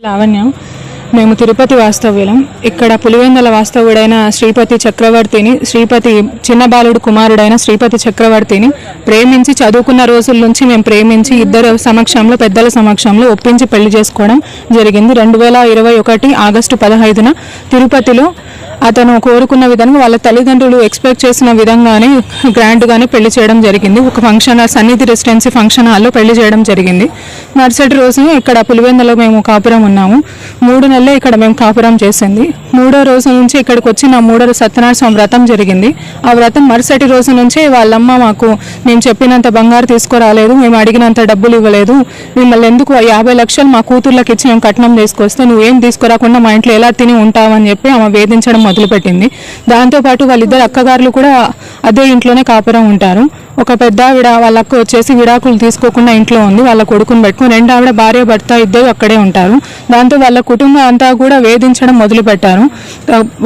లావణ్యం. మేము తిరుపతి వాస్తవ్యులం. ఇక్కడ పులివెందుల వాస్తవుడైన శ్రీపతి చక్రవర్తిని, శ్రీపతి చిన్న బాలుడు కుమారుడైన శ్రీపతి చక్రవర్తిని ప్రేమించి చదువుకున్న రోజుల నుంచి మేము ప్రేమించి ఇద్దరు సమక్షంలో, పెద్దల సమక్షంలో ఒప్పించి పెళ్లి చేసుకోవడం జరిగింది. 2021 ఆగస్టు 15న తిరుపతిలో అతను కోరుకున్న విధంగా వాళ్ళ తల్లిదండ్రులు ఎక్స్పెక్ట్ చేసిన విధంగానే గ్రాండ్గానే పెళ్లి చేయడం జరిగింది. ఒక ఫంక్షన్ సన్నిధి రెసిడెన్సీ ఫంక్షన్ హాల్లో పెళ్లి చేయడం జరిగింది. మరుసటి రోజు ఇక్కడ పులివెందులో మేము కాపురం ఉన్నాము. 3 నెలలే ఇక్కడ మేము కాపురం చేసింది. 3వ రోజు నుంచి ఇక్కడికి వచ్చి నా 3వ సత్యనారాయణ స్వామి వ్రతం జరిగింది. ఆ వ్రతం మరుసటి రోజు నుంచే వాళ్ళమ్మ మాకు మేము చెప్పినంత బంగారు తీసుకురాలేదు, మేము అడిగినంత డబ్బులు ఇవ్వలేదు, మిమ్మల్ని ఎందుకు 50 లక్షలు మా కూతుర్లకు ఇచ్చి మేము కట్నం తీసుకొస్తే నువ్వేం తీసుకురాకుండా మా ఇంట్లో ఎలా తిని ఉంటావని చెప్పి ఆమె వేధించడం మొదలుపెట్టింది. దాంతోపాటు వాళ్ళిద్దరు అక్కగారులు కూడా అదే ఇంట్లోనే కాపురం ఉంటారు. ఒక పెద్ద ఆవిడ వాళ్ళ అక్క వచ్చేసి విడాకులు తీసుకోకుండా ఇంట్లో ఉంది, వాళ్ళ కొడుకుని పెట్టుకుని. 2 ఆవిడ భార్య భర్త ఇద్దరు అక్కడే ఉంటారు. దాంతో వాళ్ళ కుటుంబం అంతా కూడా వేధించడం మొదలుపెట్టారు.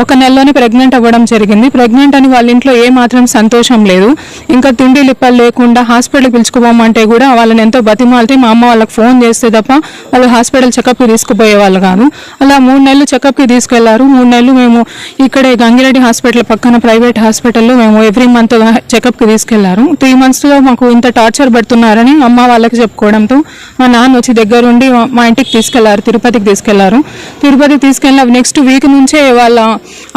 1 నెలలోనే ప్రెగ్నెంట్ అవ్వడం జరిగింది. ప్రెగ్నెంట్ అని వాళ్ళ ఇంట్లో ఏమాత్రం సంతోషం లేదు. ఇంకా తిండి లిప్పలు లేకుండా హాస్పిటల్కి పిలుచుకోమంటే కూడా వాళ్ళని ఎంతో బతిమాలితే మా అమ్మ వాళ్ళకి ఫోన్ చేస్తే తప్ప వాళ్ళు హాస్పిటల్ చెకప్కి తీసుకుపోయే వాళ్ళు కాదు. అలా 3 నెలలు చెకప్కి తీసుకెళ్లారు. 3 నెలలు మేము ఇక్కడే గంగిరెడ్డి హాస్పిటల్ పక్కన ప్రైవేట్ హాస్పిటల్లో మేము ఎవ్రీ మంత్ చెకప్కి తీసుకెళ్లారు. 3 మంత్స్లో మాకు ఇంత టార్చర్ పెడుతున్నారని అమ్మ వాళ్ళకి చెప్పుకోవడంతో మా నాన్న వచ్చి దగ్గరుండి మా ఇంటికి తీసుకెళ్లారు, తిరుపతికి తీసుకెళ్లారు. తిరుపతికి తీసుకెళ్ళిన నెక్స్ట్ వీక్ నుంచే వాళ్ళ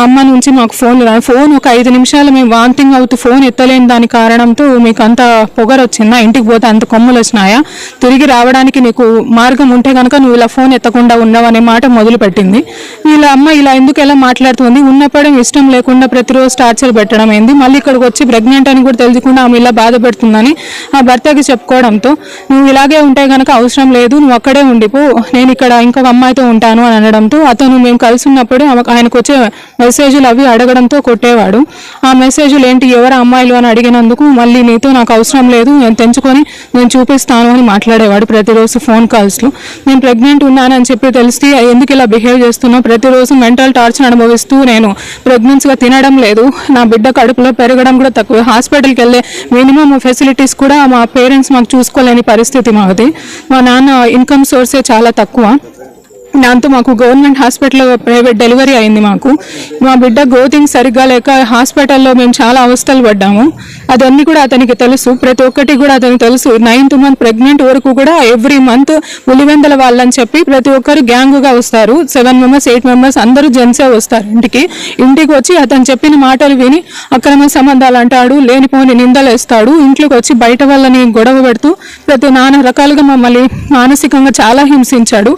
అమ్మ నుంచి మాకు ఫోన్ ఒక 5 నిమిషాలు మేము వాంతింగ్ అవుతూ ఫోన్ ఎత్తలేని దాని కారణంతో మీకు అంత పొగరు వచ్చిందా, ఇంటికి పోతే అంత కొమ్ములు వచ్చినాయా, తిరిగి రావడానికి నీకు మార్గం ఉంటే కనుక నువ్వు ఇలా ఫోన్ ఎత్తకుండా ఉన్నావు అనే మాట మొదలుపెట్టింది. వీళ్ళ అమ్మ ఇలా ఎందుకు ఎలా మాట్లాడుతుంది, ఉన్నప్పుడు ఇష్టం లేకుండా ప్రతిరోజు టార్చర్ పెట్టడం ఏంది, మళ్ళీ ఇక్కడికి వచ్చి ప్రెగ్నెంట్ అని కూడా తెలియకుండా ఆమె ఇలా బాధ పెడుతుందని ఆ భర్తకి చెప్పుకోవడంతో నువ్వు ఇలాగే ఉంటే కనుక అవసరం లేదు, నువ్వు అక్కడే ఉండిపో, నేను ఇక్కడ ఇంకొక అమ్మాయితో ఉంటాను అని అనడంతో అతను మేము కలిసి ఉన్నప్పుడే ఆయనకు వచ్చే మెసేజ్లు అవి అడగడంతో కొట్టేవాడు. ఆ మెసేజ్లు ఏంటి, ఎవరు అమ్మాయిలు అని అడిగినందుకు మళ్ళీ నీతో నాకు అవసరం లేదు, నేను తెంచుకొని నేను చూపిస్తాను అని మాట్లాడేవాడు ప్రతిరోజు ఫోన్ కాల్స్లో. నేను ప్రెగ్నెంట్ ఉన్నానని చెప్పి తెలిసి ఎందుకు ఇలా బిహేవ్ చేస్తున్నావు, ప్రతిరోజు మెంటల్ టార్చర్ అనుభవిస్తూ నేను ప్రెగ్నెన్సీగా తినడం లేదు, నా బిడ్డ కడుపులో పెరగడం కూడా తక్కువ, హాస్పిటల్కి వెళ్ళే మినిమం ఫెసిలిటీస్ కూడా మా పేరెంట్స్ మాకు చూసుకోలేని పరిస్థితి మాది. మా నాన్న ఇన్కమ్ సోర్సే చాలా తక్కువ. దాంతో మాకు గవర్నమెంట్ హాస్పిటల్లో ప్రైవేట్ డెలివరీ అయింది. మా బిడ్డ గ్రోతింగ్ సరిగ్గా లేక హాస్పిటల్లో మేము చాలా అవస్థలు పడ్డాము. అదన్నీ కూడా అతనికి తెలుసు, ప్రతి ఒక్కటి కూడా అతనికి తెలుసు. 9th మంత్ ప్రెగ్నెంట్ వరకు కూడా ఎవ్రీ మంత్ పులివెందుల వాళ్ళని చెప్పి ప్రతి ఒక్కరు గ్యాంగ్గా వస్తారు. 7 మెంబర్స్ 8 మెంబర్స్ అందరూ జెంట్సే వస్తారు. ఇంటికి వచ్చి అతను చెప్పిన మాటలు విని అక్రమ సంబంధాలు అంటాడు, లేనిపోని నిందలు వేస్తాడు. ఇంట్లోకి వచ్చి బయట వాళ్ళని గొడవ పెడుతూ ప్రతి నానా రకాలుగా మమ్మల్ని మానసికంగా చాలా హింసించాడు.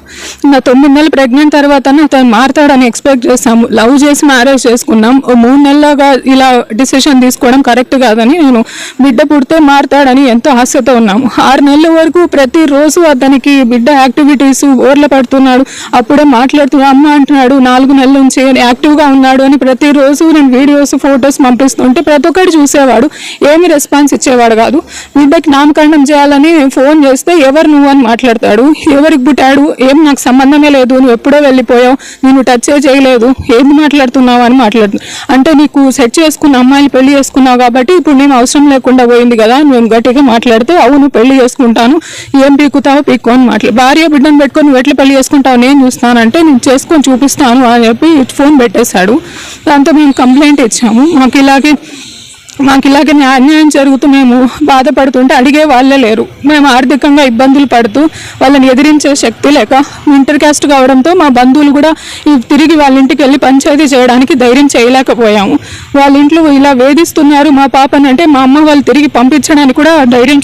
నా 9 నెలలు ప్రెగ్నెంట్ తర్వాత అతను మారుతాడని ఎక్స్పెక్ట్ చేస్తాము. లవ్ చేసి మ్యారేజ్ చేసుకున్నాం. 3 నెలలుగా ఇలా డిసిషన్ తీసుకోవడం కరెక్ట్ కాదని, నేను బిడ్డ పుడితే మారుతాడని ఎంతో ఆశతో ఉన్నాము. 6 నెలల వరకు ప్రతిరోజు అతనికి బిడ్డ యాక్టివిటీస్ ఓర్ల పడుతున్నాడు, అప్పుడే మాట్లాడుతున్నాడు, అమ్మ అంటున్నాడు. 4 నెలల నుంచి యాక్టివ్గా ఉన్నాడు అని ప్రతిరోజు నేను వీడియోస్ ఫొటోస్ పంపిస్తుంటే ప్రతి ఒక్కటి చూసేవాడు, ఏమి రెస్పాన్స్ ఇచ్చేవాడు కాదు. బిడ్డకి నామకరణం చేయాలని ఫోన్ చేస్తే ఎవరు నువ్వు అని మాట్లాడతాడు, ఎవరికి పుట్టాడు, ఏం నాకు సంబంధమే లేదు, నువ్వు ఎప్పుడో వెళ్ళిపోయావు, నేను టచ్ చేయలేదు, ఏం మాట్లాడుతున్నావు అని మాట్లాడుతున్నావు. అంటే నీకు సెట్ చేసుకున్న అమ్మాయిని పెళ్లి చేసుకున్నావు కాబట్టి ఇప్పుడు నేను అవసరం లేకుండా పోయింది కదా, నువ్వు గట్టిగా మాట్లాడితే అవును పెళ్లి చేసుకుంటాను, ఏం పీకుతావో పీక్కు అని మాట్లాడు. భార్య బిడ్డను పెట్టుకొని నువ్వు ఎట్లా పెళ్లి చేసుకుంటావు, నేను చూస్తానంటే నేను చేసుకొని చూపిస్తాను అని చెప్పి ఫోన్ పెట్టేశాడు. దాంతో మేము కంప్లైంట్ ఇచ్చాము. మాకు ఇలాగే అన్యాయం జరుగుతూ మేము బాధపడుతుంటే అడిగే వాళ్ళే లేరు. మేము ఆర్థికంగా ఇబ్బందులు పడుతూ వాళ్ళని ఎదిరించే శక్తి లేక ఇంటర్ కాస్ట్ కావడంతో మా బంధువులు కూడా తిరిగి వాళ్ళ ఇంటికి వెళ్ళి పంచాయతీ చేయడానికి ధైర్యం చేయలేకపోయాము. వాళ్ళ ఇంట్లో ఇలా వేధిస్తున్నారు మా పాపని అంటే మా అమ్మ వాళ్ళు తిరిగి పంపించడానికి కూడా ధైర్యం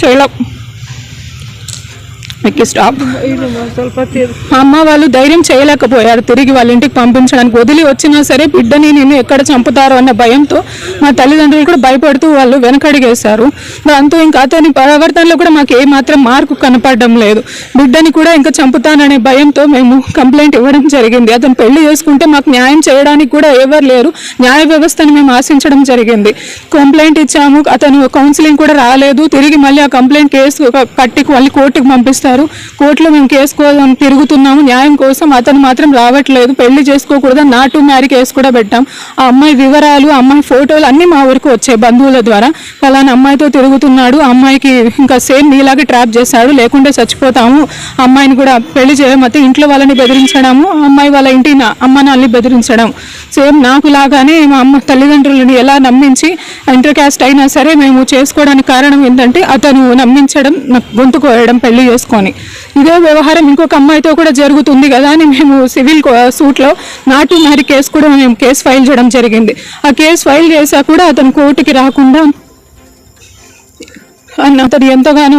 మా అమ్మ వాళ్ళు ధైర్యం చేయలేకపోయారు తిరిగి వాళ్ళ ఇంటికి పంపించడానికి. వదిలి వచ్చినా సరే బిడ్డని నేను ఎక్కడ చంపుతారో అన్న భయంతో మా తల్లిదండ్రులు కూడా భయపడుతూ వాళ్ళు వెనకడిగేశారు. దాంతో ఇంకా అతని ప్రవర్తనలో కూడా మాకు ఏమాత్రం మార్పు కనపడడం లేదు. బిడ్డని కూడా ఇంకా చంపుతాననే భయంతో మేము కంప్లైంట్ ఇవ్వడం జరిగింది. అతను పెళ్లి చేసుకుంటే మాకు న్యాయం చేయడానికి కూడా ఎవరు లేరు, న్యాయ వ్యవస్థను మేము ఆశించడం జరిగింది. కంప్లైంట్ ఇచ్చాము, అతను కౌన్సిలింగ్ కూడా రాలేదు. తిరిగి మళ్ళీ ఆ కంప్లైంట్ కేసు కట్టి మళ్ళీ కోర్టుకు పంపిస్తారు. చేశారు. కోర్టులో మేము కేసు కోసం తిరుగుతున్నాము న్యాయం కోసం, అతను మాత్రం రావట్లేదు. పెళ్లి చేసుకోకూడదు, నాటు మ్యారీ కేసు కూడా పెట్టాం. ఆ అమ్మాయి వివరాలు, అమ్మాయి ఫోటోలు అన్నీ మా వరకు వచ్చాయి బంధువుల ద్వారా. ఫలానా అమ్మాయితో తిరుగుతున్నాడు, ఆ అమ్మాయికి ఇంకా సేమ్ నీలాగే ట్రాప్ చేశాడు, లేకుంటే చచ్చిపోతాము, అమ్మాయిని కూడా పెళ్లి చేయకపోతే ఇంట్లో వాళ్ళని బెదిరించడము, ఆ అమ్మాయి వాళ్ళ ఇంటి అమ్మ నాన్నని బెదిరించడం. సేమ్ నాకు లాగానే మా అమ్మ తల్లిదండ్రులని ఎలా నమ్మించి ఇంటర్ క్యాస్ట్ అయినా సరే మేము చేసుకోవడానికి కారణం ఏంటంటే అతను నమ్మించడం, గొంతు కోయడం పెళ్లి చేసుకొని. ఇదే వ్యవహారం ఇంకొక అమ్మాయితో కూడా జరుగుతుంది కదా అని మేము సివిల్ సూట్లో నాటు మ్యారీ కేసు కూడా మేము కేసు ఫైల్ చేయడం జరిగింది. ఆ కేసు ఫైల్ చేసా కూడా అతను కోర్టుకి రాకుండా అతను ఎంతగానో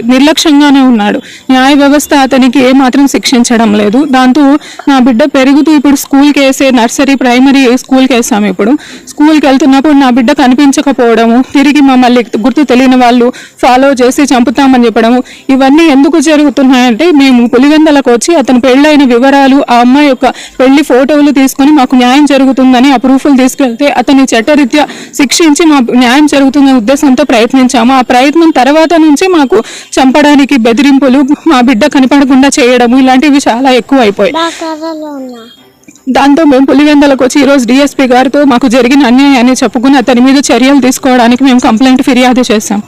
నిర్లక్ష్యంగానే ఉన్నాడు. న్యాయ వ్యవస్థ అతనికి ఏమాత్రం శిక్షించడం లేదు. దాంతో నా బిడ్డ పెరుగుతూ ఇప్పుడు స్కూల్కి వేసే నర్సరీ ప్రైమరీ స్కూల్కి వేసాము. ఇప్పుడు స్కూల్కి వెళ్తున్నప్పుడు నా బిడ్డ కనిపించకపోవడము, తిరిగి మమ్మల్ని గుర్తు తెలియని వాళ్ళు ఫాలో చేసి చంపుతామని చెప్పడము, ఇవన్నీ ఎందుకు జరుగుతున్నాయంటే మేము పులివెందలకు వచ్చి అతను పెళ్ళైన వివరాలు, ఆ అమ్మాయి యొక్క పెళ్లి ఫోటోలు తీసుకొని మాకు న్యాయం జరుగుతుందని ఆ ప్రూఫ్లు తీసుకెళ్తే అతని చట్టరీత్యా శిక్షించి మా న్యాయం జరుగుతుందనే ఉద్దేశంతో ప్రయత్నించాము. ఆ ప్రయత్నం తర్వాత నుంచి మాకు చంపడానికి, బెదిరింపులు, మా బిడ్డ కనపడకుండా చేయడము, ఇలాంటివి చాలా ఎక్కువ అయిపోయాయి. దాంతో మేము పులివెందలకు వచ్చి ఈరోజు డిఎస్పీ గారితో మాకు జరిగిన అన్యాయాన్ని చెప్పుకుని అతని మీద చర్యలు తీసుకోవడానికి మేము కంప్లైంట్ ఫిర్యాదు చేశాం.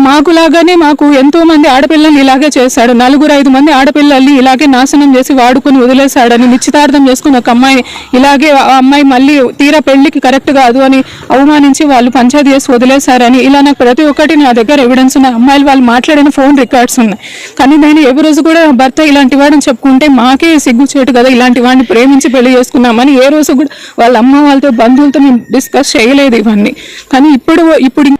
మాకు లాగానే మాకు ఎంతో మంది ఆడపిల్లల్ని ఇలాగే చేశాడు. 4-5 మంది ఆడపిల్లల్ని ఇలాగే నాశనం చేసి వాడుకొని వదిలేశాడని, నిశ్చితార్థం చేసుకుని ఒక అమ్మాయిని ఇలాగే, ఆ అమ్మాయి మళ్ళీ తీరా పెళ్లికి కరెక్ట్ కాదు అని అవమానించి వాళ్ళు పంచాయతీ చేసి వదిలేశారని, ఇలా నాకు ప్రతి ఒక్కటి నా దగ్గర ఎవిడెన్స్ ఉన్నాయి. అమ్మాయిలు వాళ్ళు మాట్లాడిన ఫోన్ రికార్డ్స్ ఉన్నాయి. కానీ నేను ఏ రోజు కూడా భర్త ఇలాంటి వాడిని చెప్పుకుంటే మాకే సిగ్గుచేటు కదా, ఇలాంటి వాడిని ప్రేమించి పెళ్లి చేసుకున్నామని ఏ రోజు కూడా వాళ్ళ అమ్మ వాళ్ళతో బంధువులతో మేము డిస్కస్ చేయలేదు ఇవన్నీ. కానీ ఇప్పుడు